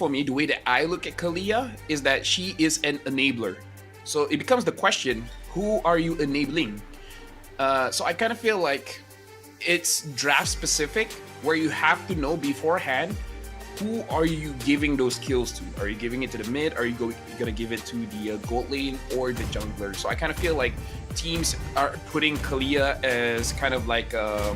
for me, the way that I look at Kalia is that she is an enabler. So it becomes the question, who are you enabling? So I kind of feel like it's draft specific, where you have to know beforehand, who are you giving those kills to? Are you giving it to the mid? Are you going to give it to the gold lane or the jungler? So I kind of feel like teams are putting Kalia as kind of like a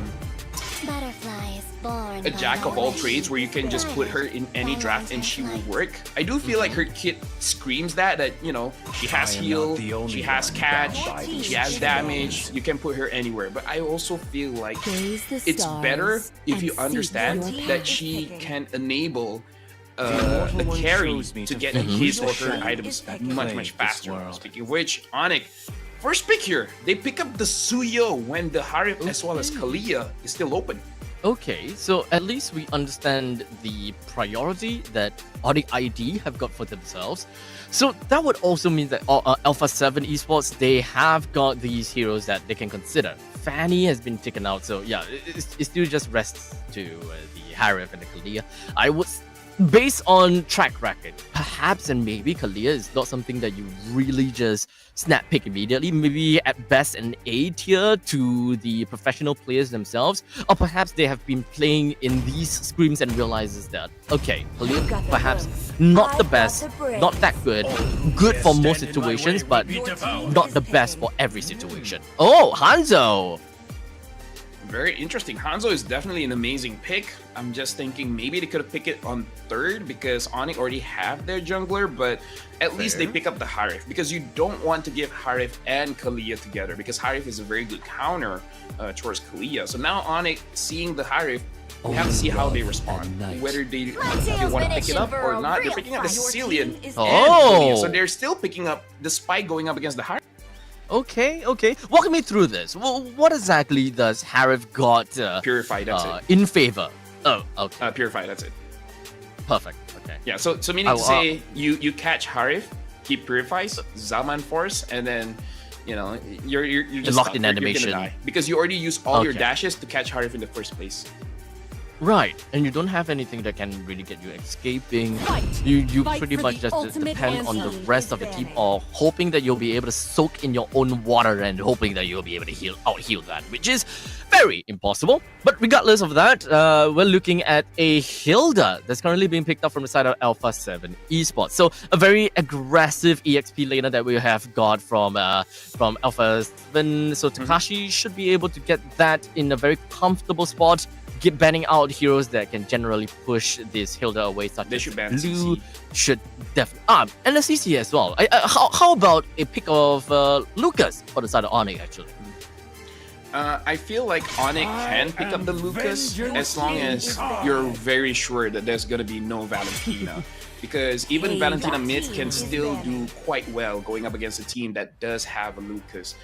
jack of all trades, where you can just put her in any draft and she will work. I do feel like her kit screams that you know, she has heal, she has catch, she has damage. You can put her anywhere. But I also feel like it's better if you understand that she can enable the carry to get his or her items much faster. Speaking of which, ONIC, first pick here, they pick up the Suyo when the Harif as well as Kalia is still open. Okay, so at least we understand the priority that ONIC ID have got for themselves. So that would also mean that Alpha 7 Esports, they have got these heroes that they can consider. Fanny has been taken out, so yeah, it still just rests to the Harif and the Kalia. I would, based on track record, perhaps and maybe Kalia is not something that you really just snap pick immediately. Maybe at best an A tier to the professional players themselves, or perhaps they have been playing in these scrims and realizes that, okay, Kalia perhaps not the best, not that good for most situations, but not the best for every situation. Oh, Hanzo! Very interesting. Hanzo is definitely an amazing pick. I'm just thinking maybe they could have picked it on third because ONIC already have their jungler, but at least they pick up the Harif, because you don't want to give Harif and Kalia together, because Harif is a very good counter towards Kalia. So now ONIC seeing the Harif, we have to see how they respond, whether they want to pick it up or not. They're picking up the Sicilian and Kalia, so they're still picking up the spike going up against the Harif. Okay. Walk me through this. Well, what exactly does Harif got Purify, that's it. In favor? Oh, okay. Purify, that's it. Perfect. Okay. Yeah, so meaning to say you catch Harif, he purifies, Zaman Force, and then you know you're just locked in animation. You're gonna die because you already used all your dashes to catch Harif in the first place. Right, and you don't have anything that can really get you escaping. You pretty much just depend on the rest of the team, or hoping that you'll be able to soak in your own water and hoping that you'll be able to out-heal that, which is very impossible. But regardless of that, we're looking at a Hilda that's currently being picked up from the side of Alpha 7 Esports. So a very aggressive EXP laner that we have got from Alpha 7. So Takashi should be able to get that in a very comfortable spot, banning out heroes that can generally push this Hilda away, such as Blue should definitely and the CC as well. How about a pick of Lucas for the side of ONIC actually? I feel like ONIC can pick up the Lucas as long as you're very sure that there's gonna be no Valentina, because even Valentina mid can still do quite well going up against a team that does have a Lucas.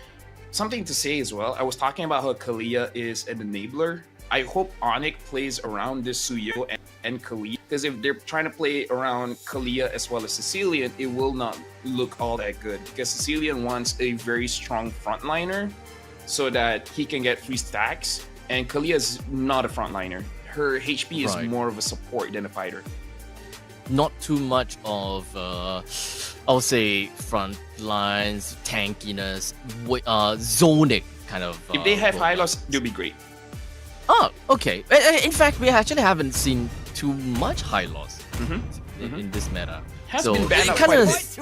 Something to say as well, I was talking about how Kalia is an enabler. I hope ONIC plays around this Suyo and Kalia, because if they're trying to play around Kalia as well as Sicilian, it will not look all that good, because Sicilian wants a very strong frontliner so that he can get free stacks, and Kalia is not a frontliner. Her HP is more of a support than a fighter. Not too much of I'll say front lines, tankiness, zonic kind of. If they have high loss, they'll be great. Oh, okay. In fact, we actually haven't seen too much high loss in this meta. Has been banned out quite a bit.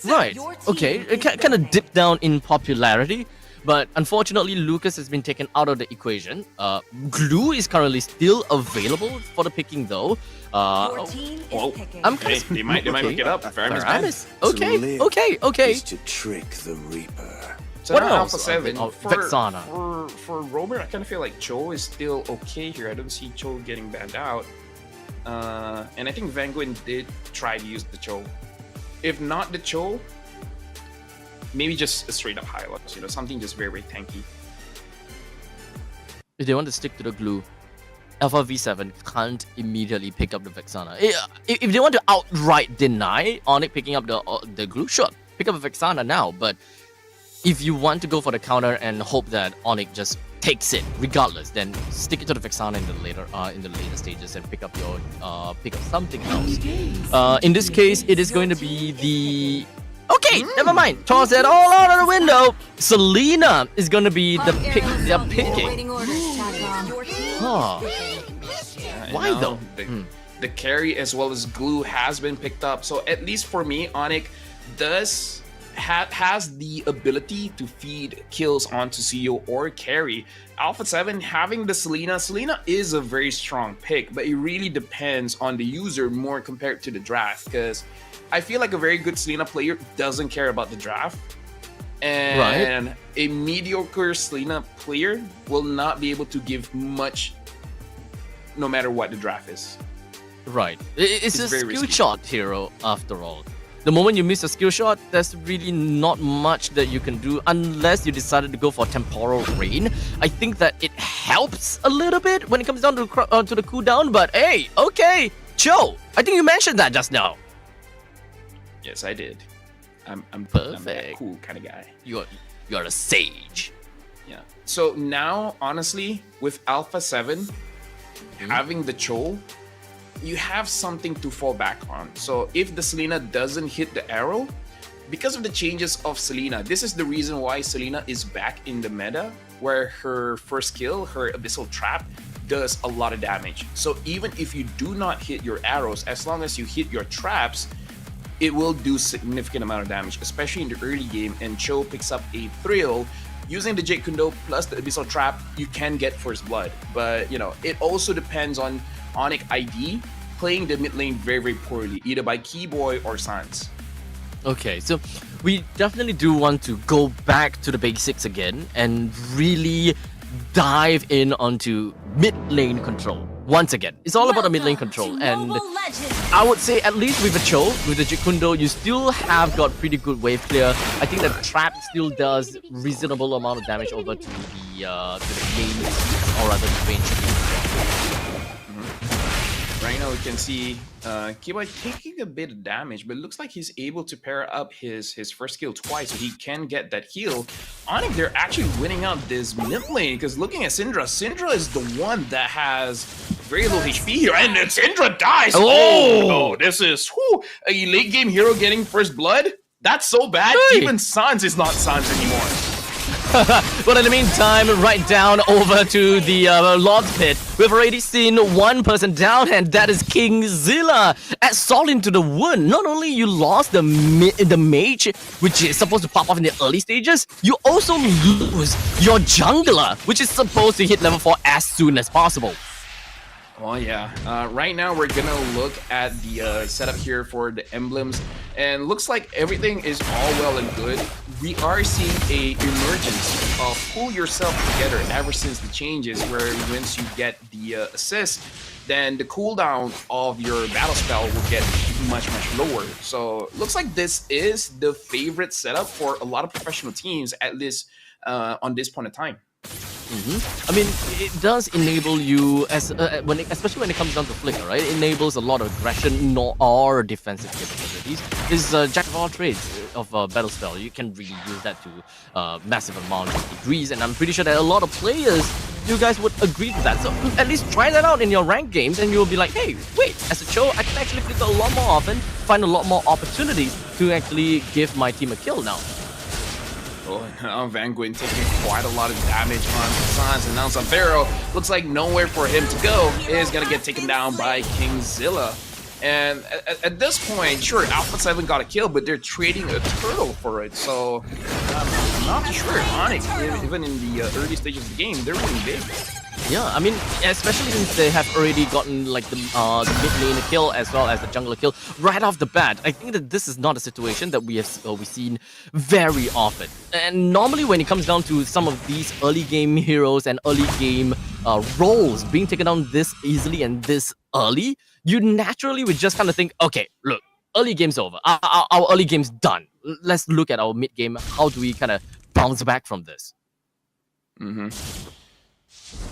Right. Okay. It kind of dipped down in popularity, but unfortunately, Lucas has been taken out of the equation. Glue is currently still available for the picking, though. They might pick it up. Paramus. Okay. Is to trick the Reaper. So what now else? Alpha 7 Vexana. For Roamer, I kind of feel like Cho is still okay here. I don't see Cho getting banned out. And I think Vanguard did try to use the Cho. If not the Cho, maybe just a straight up high loss, you know, something just very tanky. If they want to stick to the glue, Alpha V7 can't immediately pick up the Vexana. If they want to outright deny ONIC picking up the glue, sure, pick up a Vexana now. But if you want to go for the counter and hope that ONIC just takes it regardless, then stick it to the Vexana in the later stages and pick up something else. In this case, it is going to be the. Okay, never mind. Toss that all out of the window. Selena is going to be the pick they're picking. Huh. Why though? The carry as well as glue has been picked up. So at least for me, ONIC has the ability to feed kills onto CEO or carry. Alpha 7 having the Selena is a very strong pick, but it really depends on the user more compared to the draft, because I feel like a very good Selena player doesn't care about the draft, and a mediocre Selena player will not be able to give much no matter what the draft is. Right. It's a skill risky. shot hero after all. The moment you miss a skill shot, there's really not much that you can do unless you decided to go for Temporal Rain. I think that it helps a little bit when it comes down to the cooldown, but hey, okay, Joe, I think you mentioned that just now. Yes, I did. I'm Perfect. that cool kind of guy. You're a sage. Yeah. So now, honestly, with Alpha 7 having the Cho, you have something to fall back on. So if the Selena doesn't hit the arrow, because of the changes of Selena, this is the reason why Selena is back in the meta, where her first kill, her Abyssal Trap, does a lot of damage. So even if you do not hit your arrows, as long as you hit your traps, it will do significant amount of damage, especially in the early game. And Cho picks up a thrill. Using the Jade Kundo plus the Abyssal Trap, you can get first blood. But, you know, it also depends on ONIC ID playing the mid lane very, very poorly, either by Keyboy or Sans. Okay, so we definitely do want to go back to the basics again and really dive in onto mid lane control. Once again, it's all about the mid lane control, and I would say at least with the Cho, with the Jikundo, you still have got pretty good wave clear. I think that trap still does reasonable amount of damage over to the main, or rather the range. Right now we can see Keyboy taking a bit of damage, but it looks like he's able to pair up his first skill twice, so he can get that heal. ONIC, they're actually winning out this mid lane, because looking at Syndra is the one that has very low HP here, and then Syndra dies! Oh no, this is a late game hero getting first blood? That's so bad, even Sans is not Sans anymore. But in the meantime, right down over to the Lord's Pit, we've already seen one person down, and that is King Zilla. At Salt into the Wound, not only you lost the mage, which is supposed to pop off in the early stages, you also lose your jungler, which is supposed to hit level 4 as soon as possible. Oh yeah, right now we're gonna look at the setup here for the emblems, and looks like everything is all well and good. We are seeing a emergence of pull yourself together ever since the changes, where once you get the assist, then the cooldown of your battle spell will get much lower. So looks like this is the favorite setup for a lot of professional teams, at least on this point of time. I mean, it does enable you, especially when it comes down to Flicker, right? It enables a lot of aggression or defensive capabilities. This is jack of all trades of battle spell. You can really use that to massive amount of degrees, and I'm pretty sure that a lot of players, you guys would agree to that. So at least try that out in your ranked games, and you'll be like, hey, wait, as a Cho, I can actually flicker a lot more often, find a lot more opportunities to actually give my team a kill now. Oh, now Van Gwyn taking quite a lot of damage on Sans, and now Zamfero looks like nowhere for him to go. Is gonna get taken down by King Zilla. And at this point, sure, Alpha 7 got a kill, but they're trading a turtle for it. So I'm not too sure. ONIC, even in the early stages of the game, they're really big. Yeah, I mean, especially since they have already gotten like the mid lane kill as well as the jungler kill right off the bat. I think that this is not a situation that we've seen very often. And normally when it comes down to some of these early game heroes and early game roles being taken down this easily and this early, you naturally would just kind of think, okay, look, early game's over. Our early game's done. Let's look at our mid game. How do we kind of bounce back from this?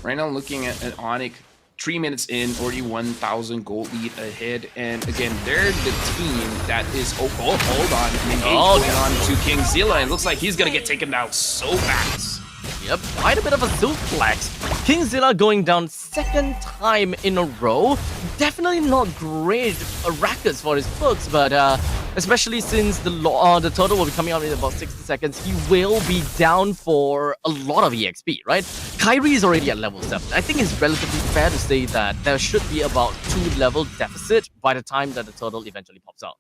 Right now, looking at ONIC, 3 minutes in, already 1,000 gold lead ahead. And again, they're the team that is... hold on. Going on to King Zilla, and looks like he's going to get taken down so fast. Yep, quite a bit of a suplex. Kingzilla going down second time in a row. Definitely not great records for his books, but especially since the total will be coming out in about 60 seconds, he will be down for a lot of EXP, right? Kyrie is already at level 7. I think it's relatively fair to say that there should be about 2 level deficit by the time that the total eventually pops out.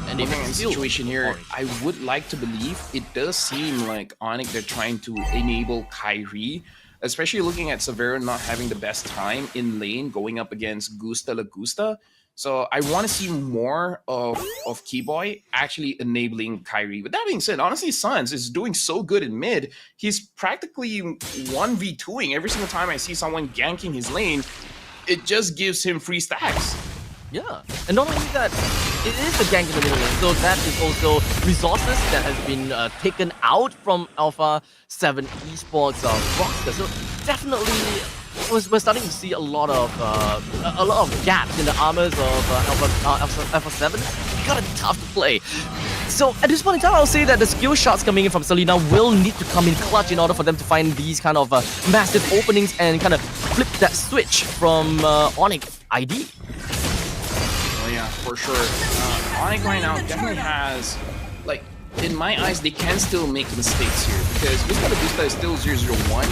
And Looking at the still situation here, orange. I would like to believe it does seem like ONIC they're trying to enable Kyrie, especially looking at Severo not having the best time in lane going up against Gusta Lagusta. So I want to see more of Keyboy actually enabling Kyrie. With that being said, honestly, Suns is doing so good in mid. He's practically 1v2ing every single time I see someone ganking his lane. It just gives him free stacks. Yeah, and not only that, it is the gank in the middle lane, so that is also resources that has been taken out from Alpha 7 Esports roster. So definitely, we're starting to see a lot of gaps in the armors of Alpha 7. Kind of tough to play. So at this point in time, I'll say that the skill shots coming in from Selena will need to come in clutch in order for them to find these kind of massive openings and kind of flip that switch from ONIC ID. Oh yeah, for sure. ONIC right now definitely has, like, in my eyes, they can still make mistakes here because Gusta Lagusta is still 0-0-1.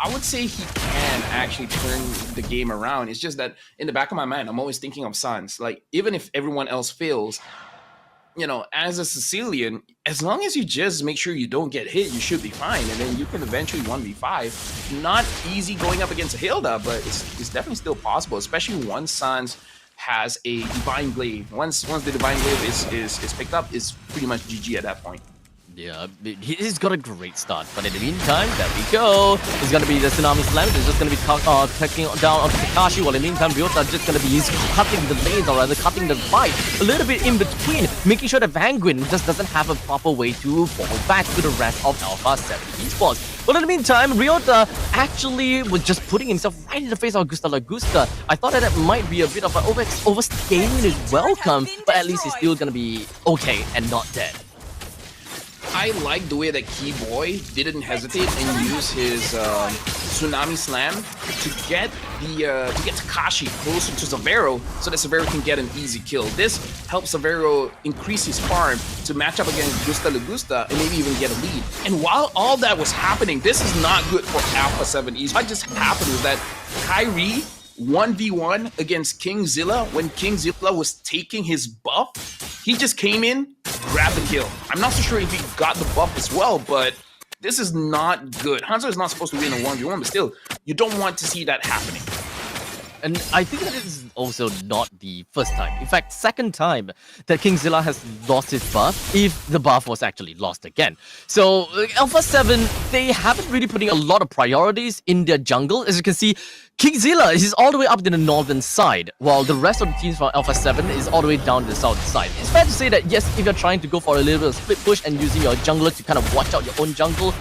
I would say he can actually turn the game around. It's just that in the back of my mind, I'm always thinking of Suns. Like, even if everyone else fails, you know, as a Sicilian, as long as you just make sure you don't get hit, you should be fine. And then you can eventually 1v5. Not easy going up against a Hilda, but it's definitely still possible, especially once Suns has a Divine Glaive. Once the Divine Glaive is picked up, it's pretty much GG at that point. Yeah, he's got a great start, but in the meantime, there we go. It's gonna be the Tsunami Slam. It's just gonna be taking down onto Takashi, while in the meantime, Ryota just gonna be cutting the lanes, or rather cutting the fight a little bit in between, making sure that Vanguard just doesn't have a proper way to fall back to the rest of Alpha 7 Esports. But in the meantime, Ryota actually was just putting himself right in the face of Gusta Lagusta. I thought that might be a bit of an overstaying his welcome, but at least he's still gonna be okay and not dead. I like the way that Keyboy didn't hesitate and use his Tsunami Slam to get Takashi closer to Severo so that Severo can get an easy kill. This helps Severo increase his farm to match up against Gusta Lagusta and maybe even get a lead. And while all that was happening, this is not good for Alpha 7 East. What just happened was that Kyrie 1v1 against Kingzilla when Kingzilla was taking his buff. He just came in, grabbed the kill. I'm not so sure if he got the buff as well, but this is not good. Hanzo is not supposed to win a 1v1, but still, you don't want to see that happening. And I think that is also not the first time. In fact, second time that Kingzilla has lost his buff, if the buff was actually lost again. So Alpha 7, they haven't really putting a lot of priorities in their jungle. As you can see, Kingzilla is all the way up in the northern side, while the rest of the teams from Alpha 7 is all the way down the south side. It's fair to say that yes, if you're trying to go for a little bit of split push and using your jungler to kind of watch out your own jungle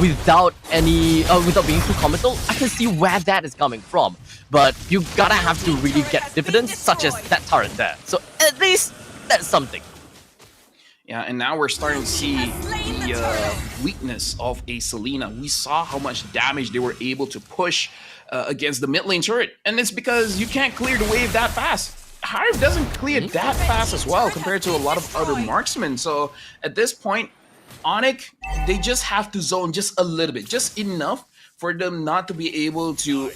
without being too committal, I can see where that is coming from. But you gotta have to really get dividends, such as that turret there. So at least that's something. Yeah, and now we're starting to see the weakness of a Selena. We saw how much damage they were able to push against the mid lane turret, and it's because you can't clear the wave that fast. Hive doesn't clear that fast as well compared to a lot of other marksmen. So at this point, ONIC, they just have to zone just a little bit, just enough for them not to be able to,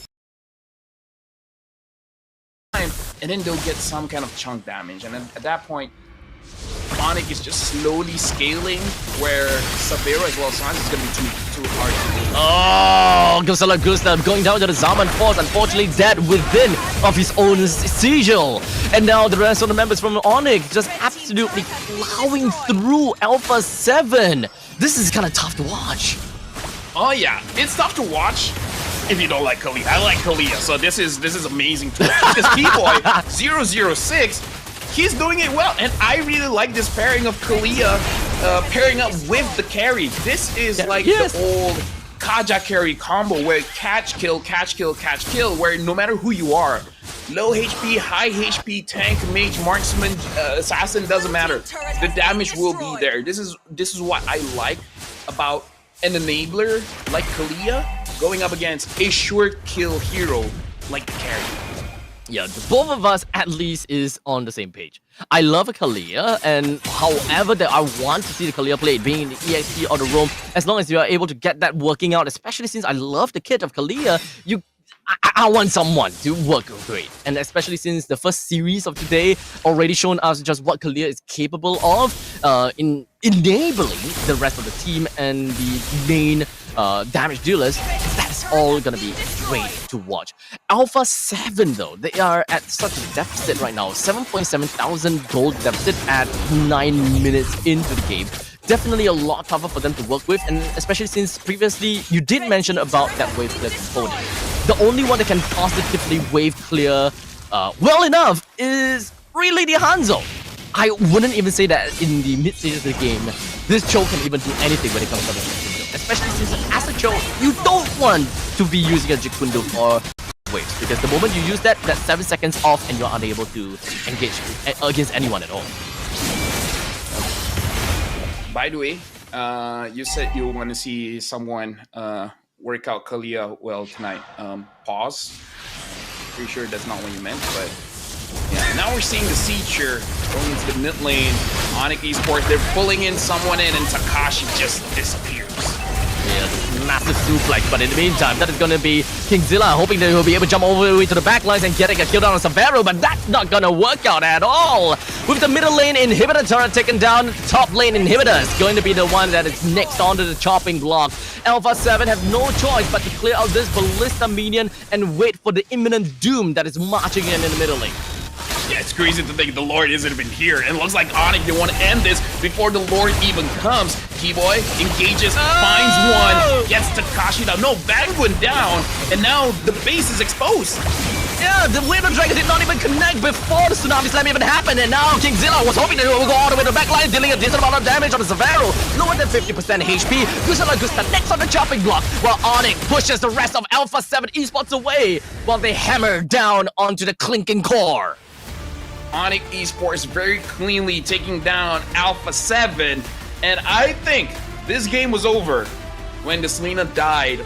and then they'll get some kind of chunk damage. And then at that point, ONIC is just slowly scaling, where Severo as well as Sans is going to be too hard to do. Oh, Gusta Lagusta going down to the Zaman Force, unfortunately dead within of his own sigil. And now the rest of the members from ONIC just absolutely plowing through Alpha 7. This is kind of tough to watch. Oh yeah, it's tough to watch if you don't like Kalia. I like Kalia, so this is amazing to watch. Because Keyboy 006, he's doing it well, and I really like this pairing of Kalia pairing up with the carry. This is like the old Kaja carry combo where catch, kill, where no matter who you are, Low HP, high HP, tank, mage, marksman, assassin, doesn't matter. The damage will be there. This is what I like about an enabler like Kalia going up against a short kill hero like the carry. Yeah, the both of us at least is on the same page. I love a Kalia, and however that I want to see the Kalia play, being in the EXP or the roam, as long as you are able to get that working out, especially since I love the kit of Kalia, I want someone to work great. And especially since the first series of today already shown us just what Kalia is capable of in enabling the rest of the team and the main damage dealers. That's all gonna be great to watch. Alpha 7 though, they are at such a deficit right now. 7.7 thousand gold deficit at 9 minutes into the game. Definitely a lot tougher for them to work with, and especially since previously you did mention about that wave clear component. The only one that can positively wave clear well enough is really the Hanzo. I wouldn't even say that in the mid stages of the game, this Cho can even do anything when it comes to the Jikundo. Especially since as a Cho, you don't want to be using a Jikundo for waves, because the moment you use that, that's 7 seconds off and you're unable to engage against anyone at all. By the way, you said you want to see someone work out Kalia well tonight. Pause. Pretty sure that's not what you meant, but yeah. Now we're seeing the siege here going into the mid lane. ONIC Esports, they're pulling in someone in, and Takashi just disappears. Yeah, massive suplex, but in the meantime, that is going to be Kingzilla hoping that he'll be able to jump over the way to the back lines and getting a kill down on Severo, but that's not going to work out at all. With the middle lane inhibitor turret taken down, top lane inhibitor is going to be the one that is next onto the chopping block. Alpha 7 have no choice but to clear out this Ballista minion and wait for the imminent doom that is marching in the middle lane. Yeah, it's crazy to think the Lord isn't even here. And it looks like ONIC, they want to end this before the Lord even comes. Keyboy engages, finds one, gets Takashi down. No, Bang went down, and now the base is exposed. Yeah, the Winter Dragon did not even connect before the Tsunami Slam even happened, and now Kingzilla was hoping that he would go all the way to the back line, dealing a decent amount of damage on the Severo. Lower than 50% HP. Gusta next on the chopping block, while ONIC pushes the rest of Alpha 7 Esports away, while they hammer down onto the clinking core. ONIC Esports very cleanly taking down Alpha 7, and I think this game was over when the Selena died